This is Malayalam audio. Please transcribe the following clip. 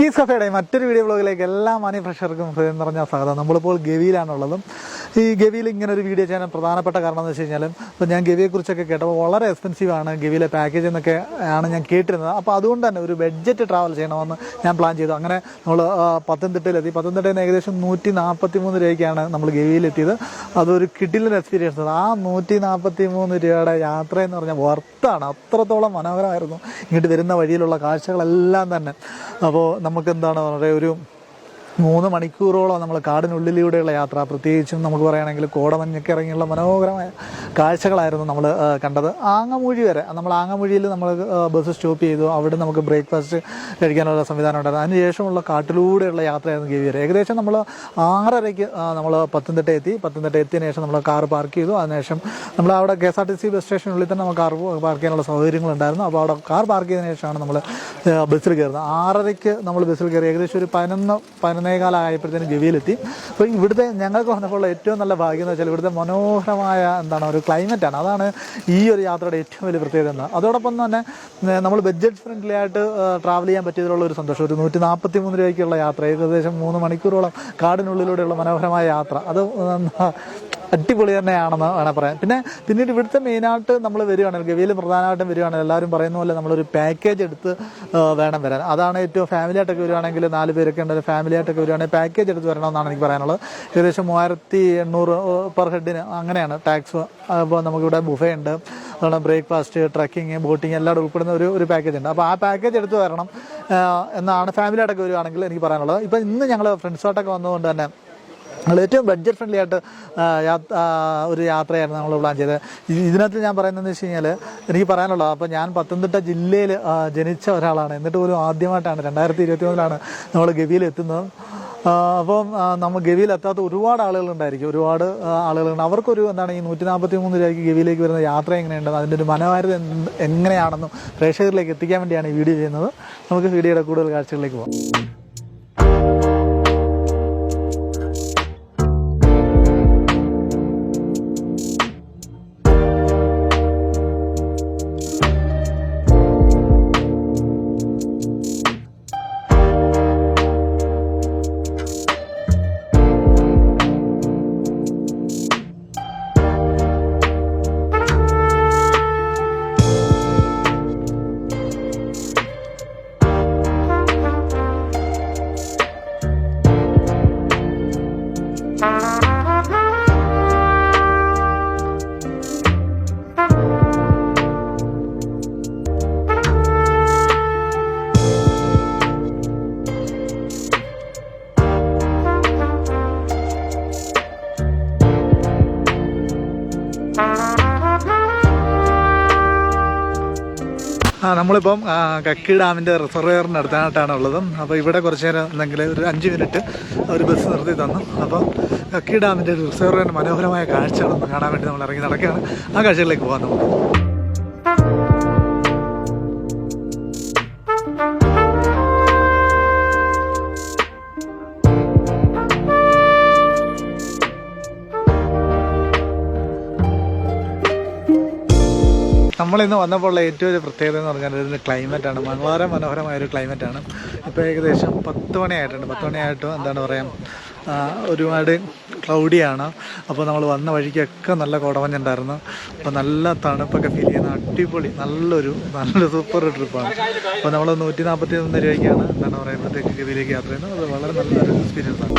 വിക്കീസ് കഫേയുടെ മറ്റൊരു വീഡിയോ ബ്ലോഗിലേക്ക് എല്ലാ മാന്യ പ്രേക്ഷകർക്കും ഹൃദയം നിറഞ്ഞ സ്വാഗതം. നമ്മളിപ്പോൾ ഗവിയിലാണുള്ളതും. ഈ ഗവിയിൽ ഇങ്ങനെ ഒരു വീഡിയോ ചെയ്യാൻ പ്രധാനപ്പെട്ട കാരണം എന്ന് വെച്ച് കഴിഞ്ഞാൽ ഇപ്പോൾ ഞാൻ ഗവിയെക്കുറിച്ചൊക്കെ കേട്ടപ്പോൾ വളരെ എക്സ്പെൻസീവ് ആണ് ഗവിയിലെ പാക്കേജ് എന്നൊക്കെ ആണ് ഞാൻ കേട്ടിരുന്നത്. അപ്പോൾ അതുകൊണ്ട് തന്നെ ഒരു ബഡ്ജറ്റ് ട്രാവൽ ചെയ്യണമെന്ന് ഞാൻ പ്ലാൻ ചെയ്തു. അങ്ങനെ നമ്മൾ പത്തനംതിട്ടയിലെത്തി. പത്തനംതിട്ടയിൽ നിന്ന് ഏകദേശം 143 രൂപയ്ക്കാണ് നമ്മൾ ഗവിയിലെത്തിയത്. അതൊരു കിടിലൻ എക്സ്പീരിയൻസ്. ആ 143 രൂപയുടെ യാത്ര എന്ന് പറഞ്ഞാൽ വർത്താണ്. അത്രത്തോളം മനോഹരമായിരുന്നു ഇങ്ങോട്ട് വരുന്ന വഴിയിലുള്ള കാഴ്ചകളെല്ലാം തന്നെ. അപ്പോൾ നമുക്ക് എന്താണ് പറയുക, ഒരു 3 മണിക്കൂറോളം നമ്മൾ കാടിനുള്ളിലൂടെയുള്ള യാത്ര, പ്രത്യേകിച്ചും നമുക്ക് പറയുകയാണെങ്കിൽ കോടമഞ്ഞൊക്കെ ഇറങ്ങിയുള്ള മനോഹരമായ കാഴ്ചകളായിരുന്നു നമ്മൾ കണ്ടത്. ആങ്ങമൂഴി വരെ നമ്മൾ ആങ്ങമൂഴിയിൽ നമ്മൾ ബസ് സ്റ്റോപ്പ് ചെയ്തു. അവിടെ നമുക്ക് ബ്രേക്ക്ഫാസ്റ്റ് കഴിക്കാനുള്ള സംവിധാനം ഉണ്ടായിരുന്നു. അതിനുശേഷമുള്ള കാട്ടിലൂടെയുള്ള യാത്രയായിരുന്നു ഗവി വരെ. ഏകദേശം നമ്മൾ 6:30-ക്ക് നമ്മൾ പത്തനംതിട്ട എത്തിയതിനു ശേഷം നമ്മൾ കാർ പാർക്ക് ചെയ്തു. അതിനുശേഷം നമ്മൾ അവിടെ KSRTC ബസ് സ്റ്റേഷനുള്ളിൽ തന്നെ നമുക്ക് കാർ പാർക്ക് ചെയ്യാനുള്ള സൗകര്യങ്ങളുണ്ടായിരുന്നു. അപ്പോൾ അവിടെ കാർ പാർക്ക് ചെയ്തതിനു ശേഷമാണ് നമ്മൾ ബസ്സിൽ കയറുന്നത്. 6:30-ക്ക് നമ്മൾ ബസ്സിൽ കയറി. ഏകദേശം ഒരു 11 കാലമായപ്പോഴത്തേനും ഗവിയിലെത്തി. അപ്പോൾ ഇവിടുത്തെ ഞങ്ങൾക്ക് വന്നപ്പോൾ ഏറ്റവും നല്ല ഭാഗ്യം എന്ന് വെച്ചാൽ ഇവിടുത്തെ മനോഹരമായ ഒരു ക്ലൈമറ്റാണ്. അതാണ് ഈ ഒരു യാത്രയുടെ ഏറ്റവും വലിയ പ്രത്യേകത. അതോടൊപ്പം തന്നെ നമ്മൾ ബഡ്ജറ്റ് ഫ്രണ്ട്ലി ആയിട്ട് ട്രാവൽ ചെയ്യാൻ പറ്റിയതിലുള്ള ഒരു സന്തോഷം. ഒരു 143 രൂപയ്ക്കുള്ള യാത്ര, ഏകദേശം 3 മണിക്കൂറോളം കാടിനുള്ളിലൂടെയുള്ള മനോഹരമായ യാത്ര, അത് അടിപൊളി തന്നെയാണെന്ന് വേണം പറയാൻ. പിന്നീട് ഇവിടുത്തെ മെയിനായിട്ട് നമ്മൾ വരികയാണെങ്കിൽ, ഗവിയിൽ പ്രധാനമായിട്ടും വരികയാണെങ്കിൽ എല്ലാവരും പറയുന്ന പോലെ നമ്മളൊരു പാക്കേജ് എടുത്ത് വേണം വരാൻ. അതാണ് ഏറ്റവും ഫാമിലി ആയിട്ടൊക്കെ വരുവാണെങ്കിൽ, 4 പേരൊക്കെ ഉണ്ടെങ്കിൽ ഫാമിലി ആയിട്ടൊക്കെ വരുവാണെങ്കിൽ പാക്കേജ് എടുത്ത് വരണമെന്നാണ് എനിക്ക് പറയാനുള്ളത്. ഏകദേശം 3800 പെർ ഹെഡിന് അങ്ങനെയാണ് ടാക്സ്. അപ്പോൾ നമുക്കിവിടെ ബുഫേ ഉണ്ട്, അതുകൊണ്ട് ബ്രേക്ക്ഫാസ്റ്റ്, ട്രക്കിങ്, ബോട്ടിങ് എല്ലാം ഉൾപ്പെടുന്ന ഒരു പാക്കേജ് ഉണ്ട്. അപ്പോൾ ആ പാക്കേജ് എടുത്ത് വരണം എന്നാണ് ഫാമിലി ആയിട്ടൊക്കെ വരുവാണെങ്കിൽ എനിക്ക് പറയാനുള്ളത്. ഇപ്പോൾ ഇന്ന് ഞങ്ങൾ ഫ്രണ്ട്സായിട്ടൊക്കെ വന്നതുകൊണ്ട് തന്നെ നമ്മൾ ഏറ്റവും ബഡ്ജറ്റ് ഫ്രണ്ട്ലി ആയിട്ട് ഒരു യാത്രയായിരുന്നു നമ്മൾ പ്ലാൻ ചെയ്തത്. ഇതിനകത്ത് ഞാൻ പറയുന്നതെന്ന് വെച്ച് കഴിഞ്ഞാൽ എനിക്ക് പറയാനുള്ളത്, അപ്പോൾ ഞാൻ പത്തനംതിട്ട ജില്ലയിൽ ജനിച്ച ഒരാളാണ്. എന്നിട്ട് പോലും ആദ്യമായിട്ടാണ് 2023 നമ്മൾ ഗവിയിൽ എത്തുന്നത്. അപ്പം നമ്മൾ ഗവിയിൽ എത്താത്ത ഒരുപാട് ആളുകളുണ്ടായിരിക്കും, ഒരുപാട് ആളുകളുണ്ട്. അവർക്കൊരു ഈ 143 രൂപയ്ക്ക് ഗവിയിലേക്ക് വരുന്ന യാത്ര എങ്ങനെയുണ്ടെന്ന്, അതിൻ്റെ ഒരു മനോഹാരിത എങ്ങനെയാണെന്നും പ്രേക്ഷകരിലേക്ക് എത്തിക്കാൻ വേണ്ടിയാണ് ഈ വീഡിയോ ചെയ്യുന്നത്. നമുക്ക് വീഡിയോയുടെ കൂടുതൽ കാഴ്ചകളിലേക്ക് പോകാം. നമ്മളിപ്പം കക്കി ഡാമിൻ്റെ റിസർവെയറിൻ്റെ അടുത്തായിട്ടാണ് ഉള്ളത്. അപ്പോൾ ഇവിടെ കുറച്ച് നേരം എന്തെങ്കിലും ഒരു 5 മിനിറ്റ് ഒരു ബസ് നിർത്തി തന്നു. അപ്പോൾ കക്കി ഡാമിൻ്റെ റിസർവെയറിൻ്റെ മനോഹരമായ കാഴ്ചകളൊന്ന് കാണാൻ വേണ്ടി നമ്മൾ ഇറങ്ങി നടക്കുകയാണ്. ആ കാഴ്ചകളിലേക്ക് പോകാം നമുക്ക്. നമ്മളിന്ന് വന്നപ്പോൾ ഏറ്റവും ഒരു പ്രത്യേകത എന്ന് പറഞ്ഞാൽ ഇതിൻ്റെ ക്ലൈമറ്റാണ്. വളരെ മനോഹരമായൊരു ക്ലൈമറ്റാണ്. ഇപ്പോൾ ഏകദേശം 10 മണിയായിട്ടുണ്ട്. 10 മണിയായിട്ടും ഒരുപാട് ക്ലൗഡിയാണ്. അപ്പോൾ നമ്മൾ വന്ന വഴിക്കൊക്കെ നല്ല കോടമഞ്ഞുണ്ടായിരുന്നു. അപ്പോൾ നല്ല തണുപ്പൊക്കെ ഫീൽ ചെയ്യുന്ന അടിപൊളി നല്ല സൂപ്പർ ട്രിപ്പാണ്. അപ്പോൾ നമ്മൾ 143 രൂപയ്ക്കാണ് ഇവിടത്തേക്ക് ഗവിയിലേക്ക് യാത്ര ചെയ്യുന്നത്. അത് വളരെ നല്ലൊരു എക്സ്പീരിയൻസ് ആണ്.